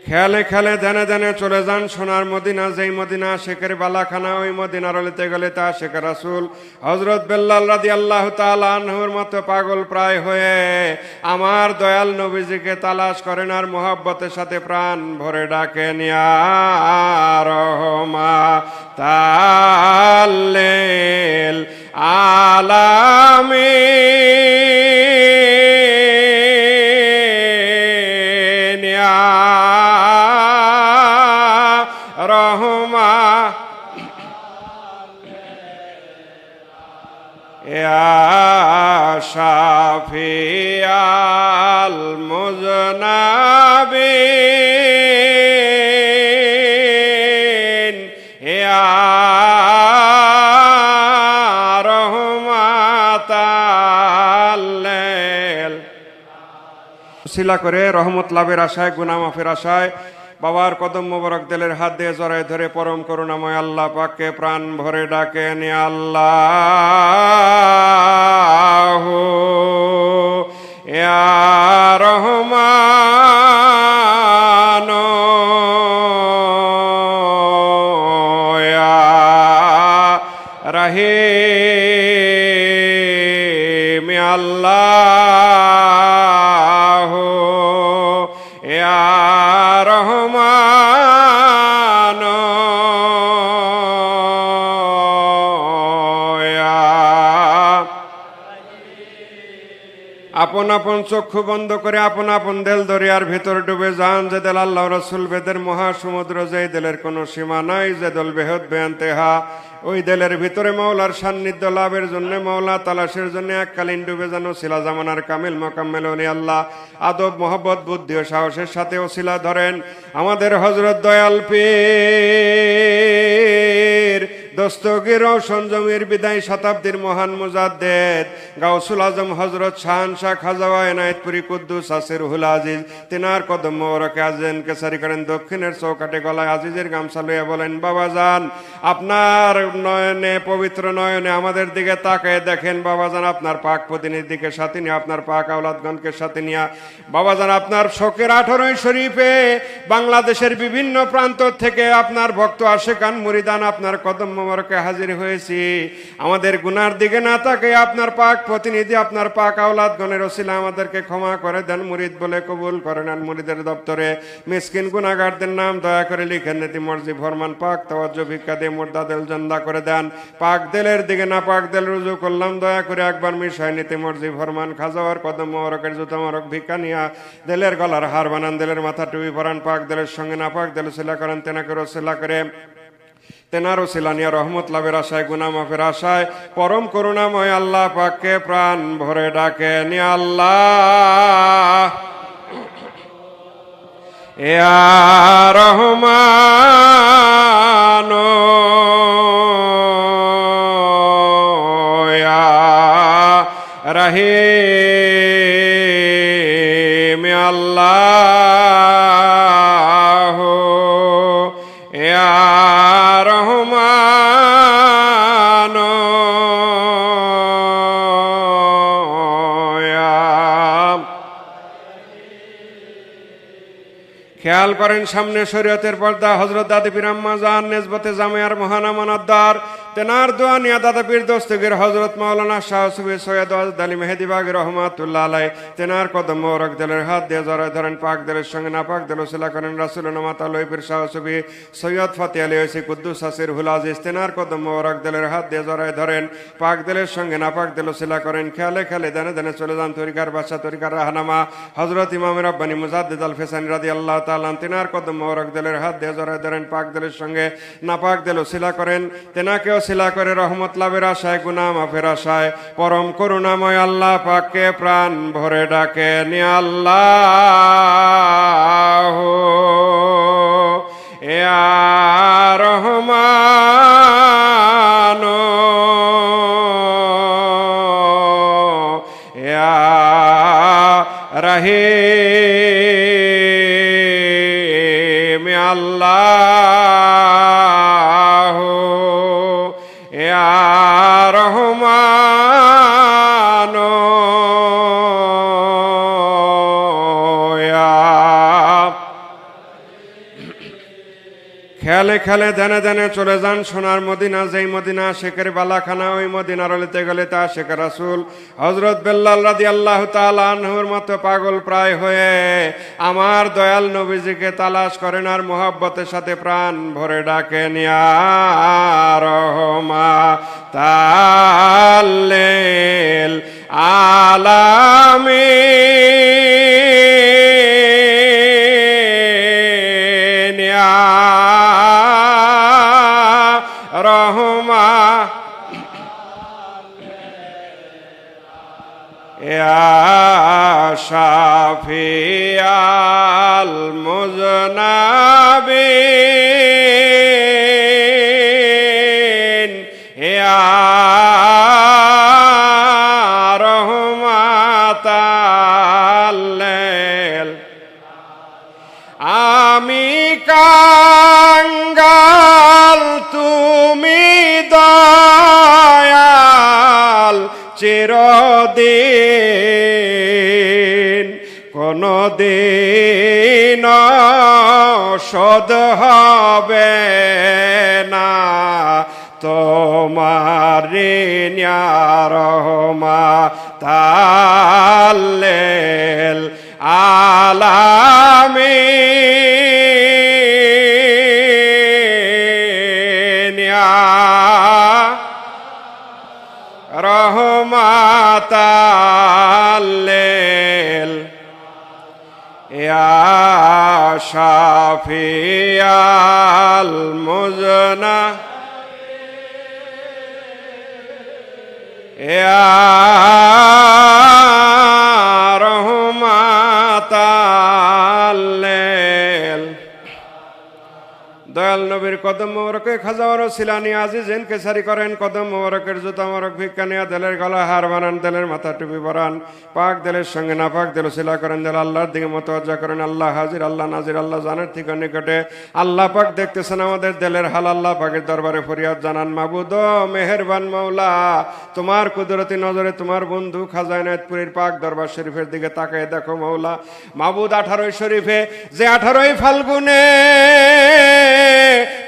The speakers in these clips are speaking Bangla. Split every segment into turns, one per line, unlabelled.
খেয়ালে খেয়ালে ধ্যানে ধ্যানে চলে যান সোনার মদিনা, যেই মদিনা শেখের বালাখানা, ওই মদিনার অলিতে গলিতে শেখ রাসূল হযরত বেল্লাল রাদিয়াল্লাহু তাআলা আনহুর মতো পাগল প্রায় হয়ে আমার দয়াল নবীজিকে তালাশ করেন আর মোহাব্বতের সাথে প্রাণ ভরে ডাকেন, ইয়া রাহমাতাল লিল আলামিন, ইয়া রহমা ইয়া শাফিয়াল মুজনাবিন, ইয়া রহমাতাল লিল। শিলা করে রহমত লাভের আশায়, গুনাহ মাফের আশায় বাবার কদম মোবারক দিলের হাত দিয়ে জড়ায় ধরে পরম করুণাময় আল্লাহ পাককে প্রাণ ভরে ডাকেন, ইয়া আল্লাহ ইয়া রহমান ইয়া রহিম, ইয়া আল্লাহ ইয়া রহমান আপন আপন চক্ষু বন্ধ করে আপন আপন দেল দরিয়ার ভিতর ডুবে যান, যে দেল আল্লাহ রসুল বেদের মহাসমুদ্র, যে দেলের কোনো সীমা নাই, যে দল বেহদ বেআন্তেহা, ওই দেলের ভিতরে মাওলার সান্নিধ্য লাভের জন্য, মাওলা তালাশের জন্য এককালীন ডুবে যান ওসিলা জামানার কামিল মোকাম্মেল উনি আল্লাহ আদব মোহব্বত বুদ্ধি ও সাহসের সাথে ওসিলা ধরেন আমাদের হযরত দয়াল পীর দস্তগীর ও সঞ্জমের বিদায় শতাব্দীর মহান মুজাদ্দেদ গাউসুল আজম হযরত শাহানশাহ খাজা এনায়েতপুরি কুদ্দুস আসির রুহুল আজিজ, তিনার কদম মোবারকে আজেন কেসারি করেন দক্ষিণের চৌকাটে গলায় আজিজের গামছা লইয়া বলেন, বাবাজান আপনার নয়নে, পবিত্র নয়নে আমাদের দিকে তাকায় দেখেন বাবাজান, আপনার পাক প্রতিনিধির দিকে সাথে নিয়ে, আপনার পাক আওলাদগণকে সাথে নিয়ে বাবাজান, আপনার শোকের 18 শরীফে বাংলাদেশের বিভিন্ন প্রান্ত থেকে আপনার ভক্ত আশেকান মুরিদান আপনার কদম মোবারকে হাজির হয়েছি। আমাদের গুনার দিকে না তাকে আপনার পাক প্রতিনিধি, আপনার পাক আওলাদগণের ওসিলা আমাদেরকে ক্ষমা করে দেন, মুরিদ বলে কবুল করে নেন। মুরিদের দপ্তরে মিসকিন গুনাহগারদের নাম দয়া করে লিখেন, নীতি মর্জি ফরমান পাক তাওয়াজ্জু ভিক্ষা দিয়ে মুর্দা দিল জন্দা করে দেন। পাক দিলের দিকে না পাক দিল রুজু করলাম, দয়া করে একবার মিশাই নীতি মর্জি ফরমান খাজাওয়ার কদম মোবারকের জুতা মোবারক ভিক্ষা নিয়া দিলের গলার হার বানান, দিলের মাথা টুপি পরান, পাক দিলের সঙ্গে না পাক দিল সিলা করেন, তেনাকে রসিলা করে তেনারও সিলানিয়া রহমত লাভের আশায়, গুনাহ মাফের আশায় পরম করুণাময় আল্লাহ পাককে প্রাণ ভরে ডাকেন, ইয়া আল্লাহ ইয়া রহমান ইয়া রহিম, ইয়া আল্লাহ ইয়া রহমান খেয়াল করেন সামনে শরীয়তের পর্দা হযরত দাদি পীর আম্মা জান নেসবতে জামিয়ার মহান আমানতদার তেনার দোয়া নিয়া দাদা পীর দস্তগীর হযরত মাওলানা শাহ সুফি সৈয়দ ওয়াজেদ আলী মেহেদি বাগী রহমাতুল্লাহ আলাইহি তেনার কদম মোবারক দিলের হাত দিয়ে জড়ায় ধরেন, পাক দিলের সঙ্গে না পাক দিল সিলা করেন রাসূলুল্লাহ নামাত আলী পীর শাহ সুফি সৈয়দ ফাতি আলী ওসি কুদ্দুস আসির রুহুল আজিজ তেনার কদম মোবারক দিলের হাত দিয়ে জড়ায় ধরেন, পাক দিলের সঙ্গে না পাক দিল সিলা করেন। খেয়ালে খেয়ালে দানে দানে চলে যান তরিকার বাদশা, তরিকার রাহনামা হযরত ইমাম রাব্বানী মুজাদ্দিদ আল ফিসানি রাদিয়াল্লাহু তাআলা তেনার কদম মোবারক দিলের হাত দিয়ে জড়ায় ধরেন, পাক দিলের সঙ্গে না পাক দিল সিলা করেন, তেনাকেও সিলা করে রহমত লাভের আশায়, গুনাহ মাফের আশায় পরম করুণাময় আল্লাহ পাককে প্রাণ ভরে ডাকেন, ইয়া আল্লাহ ইয়া রহমান ইয়া রহিম, ইয়া আল্লাহ ইয়া রহমান ইয়া খেয়ালে খেয়ালে ধ্যানে ধ্যানে চলে যান সোনার মদিনা, যেই মদিনা শেখের বালাখানা, ওই মদিনার অলিতে গলিতে আশিক রাসূল হযরত বেলাল রাদিয়াল্লাহু তাআলা আনহুর মতো পাগল প্রায় হয়ে আমার দয়াল নবীজিকে তালাশ করেন আর মোহাব্বতের সাথে প্রাণ ভরে ডাকেন, ইয়া রাহমাতাল্লিল আলামিন, ইয়া রহমা ইয়া শাফিয়াল মুজনাবিন, ইয়া রহমাতাল্লিল। আমি কাঙ্গাল তুমি দয়াল চিরদিন, কোনদিন শোধ হবে না তোমার ঋণ, ইয়া রহমাতাল্লিল আলামিন, ইয়া রহমাতাল্লিল, ইয়া শাফিয়াল মুজনা, ইয়া রহমাতাল্লিল। দয়াল নবীর কদম মোবারকে খাজা ওসিলানি আজিজেন কেসারি করেন, কদম মোবারকের জুতা মোবারক ভিক্ষা নিয়ে দেলের গলা হার বানান, দেলের মাথা টুপি পরান, পাক দেলের সঙ্গে না পাক দেল শিলা করেন, দেল আল্লাহর দিকে মতওয়াজ্জা করেন। আল্লাহ হাজির, আল্লাহ নাজির, আল্লাহ জানের থেকে নিকটে, আল্লাহ পাক দেখতেছেন আমাদের দেলের হাল। আল্লাহ পাকের দরবারে ফরিয়াদ জানান, মাবুদ মেহেরবান মৌলা, তোমার কুদরতি নজরে তোমার বন্ধু খাজা এনায়েতপুরীর পাক দরবার শরীফের দিকে তাকায় দেখো মৌলা। মাবুদ 18 শরীফে যে 18 ফাল্গুনে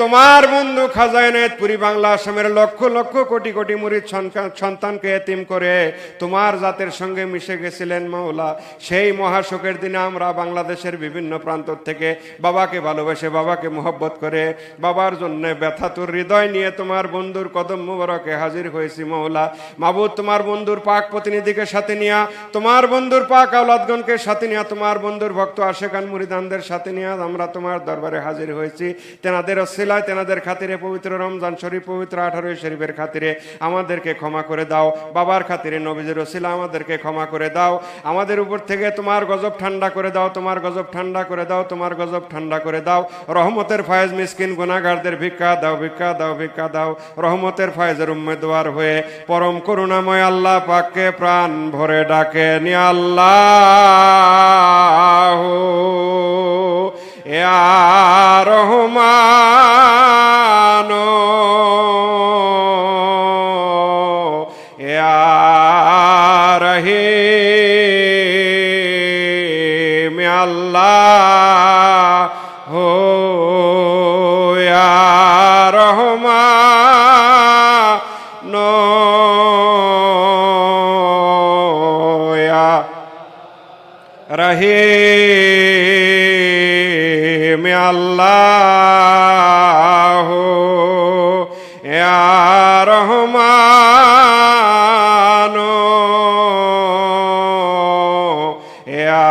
তোমার বন্ধু খাজা এনায়েতপুরী বাংলা আসামের লক্ষ লক্ষ কোটি কোটি মুরিদ সন্তানকে এতিম করে তোমার জাতের সঙ্গে মিশে গেছিলেন মৌলা। সেই মহাশোকের দিনে আমরা বাংলাদেশের বিভিন্ন প্রান্ত থেকে বাবাকে ভালোবেসে, বাবাকে মোহব্বত করে, বাবার জন্য ব্যথাতুর হৃদয় নিয়ে তোমার বন্ধুর কদম মুবারকে হাজির হয়েছি মৌলা। মাবুদ তোমার বন্ধুর পাক প্রতিনিধিকে সাথে নিয়া, তোমার বন্ধুর পাক আওলাদগণকে সাথে নিয়া, তোমার বন্ধুর ভক্ত আশেকান মুরিদানদের সাথে নিয়ে আমরা তোমার দরবারে হাজির হয়েছি। তেনাদের অসিলায়, তেনাদের খাতিরে, পবিত্র রমজান শরীফ, পবিত্র 18 শরীফের খাতিরে আমাদেরকে ক্ষমা করে দাও। বাবার খাতিরে, নবীজির ওসিলা আমাদেরকে ক্ষমা করে দাও। আমাদের উপর থেকে তোমার গজব ঠান্ডা করে দাও, তোমার গজব ঠান্ডা করে দাও, তোমার গজব ঠান্ডা করে দাও। রহমতের ফায়েজ মিসকিন গুনাহগারদের ভিক্ষা দাও, ভিক্ষা দাও, ভিক্ষা দাও। রহমতের ফায়েজের উম্মেদওয়ার হয়ে পরম করুণাময় আল্লাহ পাককে প্রাণ ভরে ডাকেন, ইয়া আল্লাহ ইয়া রহমান ইয়া রহিম, ইয়া আল্লাহ ইয়া রহমান ইয়া রহিম, ইয়া আল্লাহ ইয়া রহমান ইয়া।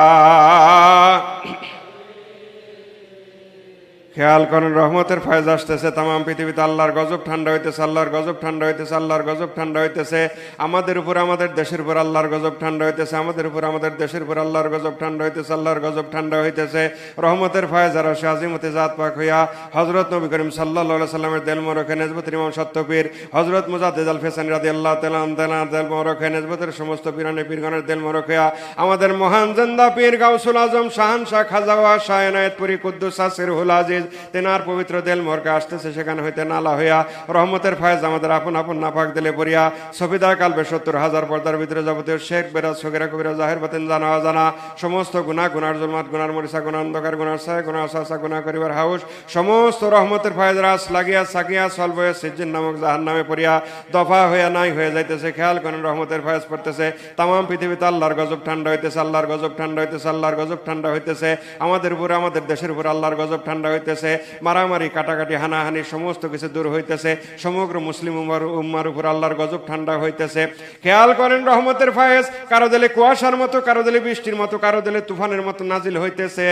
খেয়াল করেন, রহমতের ফায়েজ আসতেছে তামাম পৃথিবীতে। আল্লাহর গজব ঠান্ডা হইতেছে, আল্লাহর গজব ঠান্ডা হইতেছে, আল্লাহর গজব ঠান্ডা হইতেছে। আমাদের উপর, আমাদের দেশের উপর আল্লাহর গজব ঠান্ডা হইতেছে, আমাদের উপর, আমাদের দেশের উপর আল্লাহর গজব ঠান্ডা হইতেছে, আল্লাহর গজব ঠান্ডা হইতেছে। রহমতের ফায়েজ আর আসে আজিমতে জাত পাক হইয়া হযরত নবী করিম সাল্লাল্লাহু আলাইহি সাল্লামের দেল মোরখে নেজবতের ইমাম সত্যপীর হযরত মুজাদ্দিদ আল ফেসানি রাদিয়াল্লাহু তাআলা আনহু দেল মোরখে নেজবতের সমস্ত পীরানে পীরগণের দেল মোরখে আমাদের মহান জিন্দা পীর গাউসুল আজম শাহানশাহ খাজা ওয়া শাহ এনায়েতপুরী কুদ্দুস সিরহুল আজিজ তেনার পবিত্র দেল মোরকে আসতেছে সেখানে হইতে নালা হইয়া রহমতের ফায়েজ আমাদের আপন আপন নাপাক দিলে পড়িয়া সফিদা কালবে 70,000 পর্দার ভিতরে যাবতীয় শেখ বেরাজ সগিরা কবিরা জাহের বাতিন জানা অজানা সমস্ত গুনার জুলমাত গুনার মরিসা গুনার অন্ধকার গুনার সায় গুনার সাসা গুনাহ করিবার হাউস সমস্ত রহমতের ফায়েজ রাস লাগিয়া সাকিয়া সলবয়ে সিজ্জিন নামক জাহান্নামে পড়িয়া দফা হইয়া নাই হয়ে যাইতেছে। খেয়াল করেন রহমতের ফায়েজ পড়তেছে তামাম পৃথিবীতে আল্লাহর গজব ঠান্ডা হইতেছে, আল্লাহর গজব ঠান্ডা হইতেছে, আল্লাহর গজব ঠান্ডা হইতেছে। আমাদের উপরে আমাদের দেশের উপর আল্লাহর গজব ঠান্ডা হইতেছে। মারামারি কাটাকাটি হানাহানি সমস্ত কিছু দূর হইতেছে। সমগ্র মুসলিম উম্মার উপর আল্লাহর গজব ঠান্ডা হইতেছে। খেয়াল করেন রহমতের ফায়েজ কারো দিলে কুয়াশার মতো, কারো দিলে বৃষ্টির মতো, কারো দিলে তুফানের মতো নাজিল হইতেছে।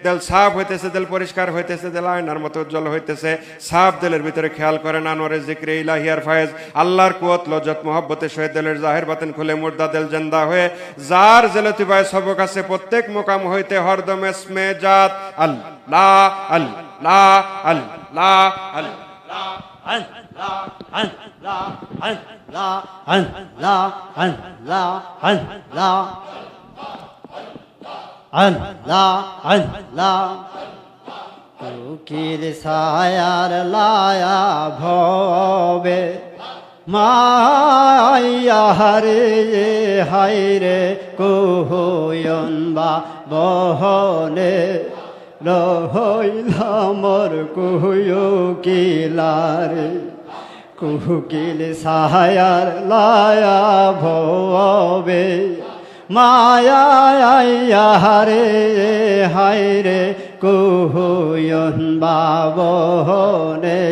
দিল সাফ হইতেছে, দিল পরিষ্কার হইতেছে, দিল আয়নার মতো উজ্জ্বল হইতেছে। সাফ দিলের ভিতরে খেয়াল করেন আনোয়ারে জিক্রে ইলাহিয়ার ফায়েজ আল্লাহর কুওয়াত লজ্জত মহব্বতে সহিত দিলের জাহির বাতিন খুলে মুর্দা দিল জিন্দা হয়ে যার জেলতিবায় সবক আছে প্রত্যেক মোকাম হইতে হরদম ইসমে জাত আল্লাহ আল্লাহ আল্লাহ আল্লাহ
কুকির ছায়ার লায়া ভবে মাইয়া রে হাইরে কুহুয়ন বা বহনে রহইলামর কুহুয়ো কিলারে কুকিল ছায়ার লায়া ভবে মায়া রে হাইরে কুহুয়ন বাবনে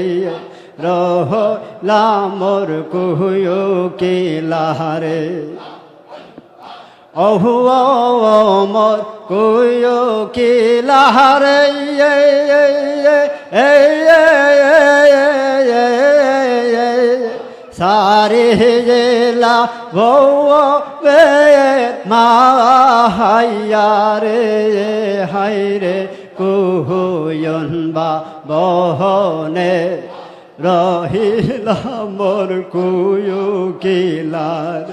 রহলামর কুহুয়ো কিলারে অহু মর কুহুয়ো কিলারে সারে জেলা ভবে মাহাইয়া রে হাইরে কুহুয়ন বা বহনে রহিলা মোর কুয়ো কিলার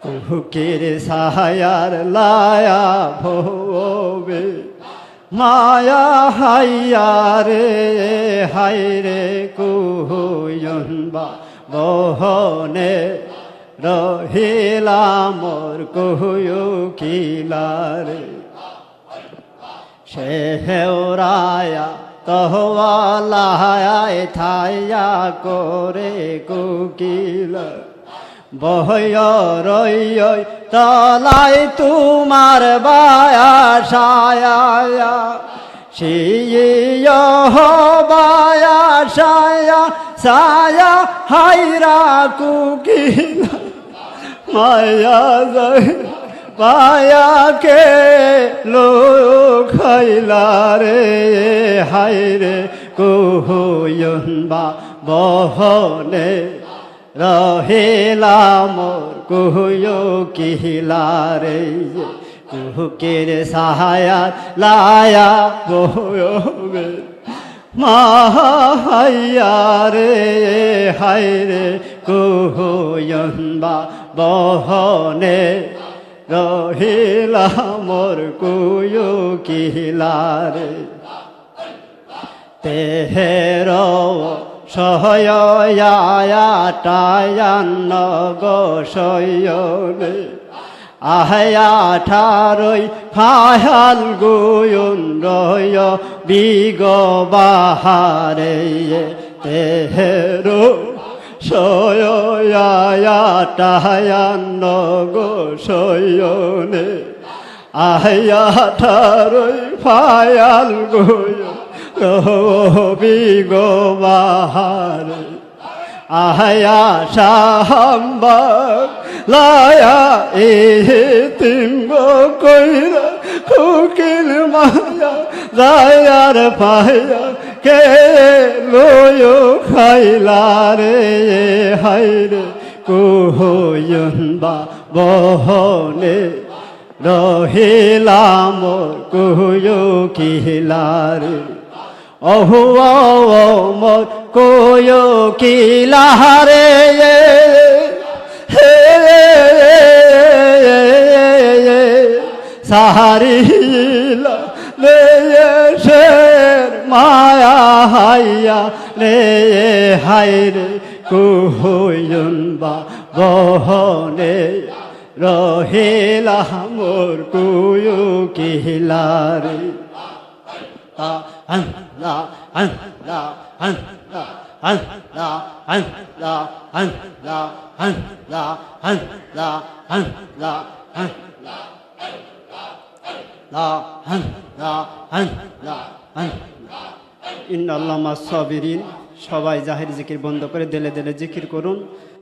কুকির ছায়ার লায়া ভবে মায়া হাইয়া রে হাইরে কুহুয়ন বা বহনে রহিলা মোর কুয়ো কিলারে সে হেওরায়া তহওয়ালায় থাইয়া করে কুকিল বহয় রয় তলাই তোমার বায়া সায়া শিয় বায়া সায়া সায়া হাইরা কুকিল মায়া যায় পায়াকে লোক খাইলা রে হাইরে কুহুয়ন বা বহনে রহিলা মোর কুহুয়ো কিলারে কুকির ছায়ার লায়া বহবে মাহাইয়া রে হাইরে কুহুয়ন বা বহনে রহিলা মোর কুয়ো কিলারে তেহের সহয়াটায়ান্ন গোসয়নে আহয়া ঠারই ফাহাল গুয়ুন রয় বিগ বাহারে তেহের সয়াটায়ান্ন গোসয়নে আহয়া ঠারই ফায়াল গুয়ুন বিগ বাহারে আহয়া শাহম্বা লায়া এ তিঙ্গ কইরা কুকিল মায়া যায়ার পায়া কে লয় খাইলা রে হাইরে কুহুয়ন বা বহনে রহিলা মোর কুহুয়ো কিলারে অহু মোর কুহুয়ো কিলারে সাহারিলা শের মা পাইয়া রে হায় রে কুহুয়ুন বা বহনে রহিলা মোর কুয়ু কিলারে আল্লাহ আল্লাহ আল্লাহ আল্লাহ আল্লাহ আল্লাহ আল্লাহ আল্লাহ আল্লাহ ইন্নাল্লাহ মাস সাবিরিন। সবাই জাহির জিকির বন্ধ করে দিলে দিলে জিকির করুন।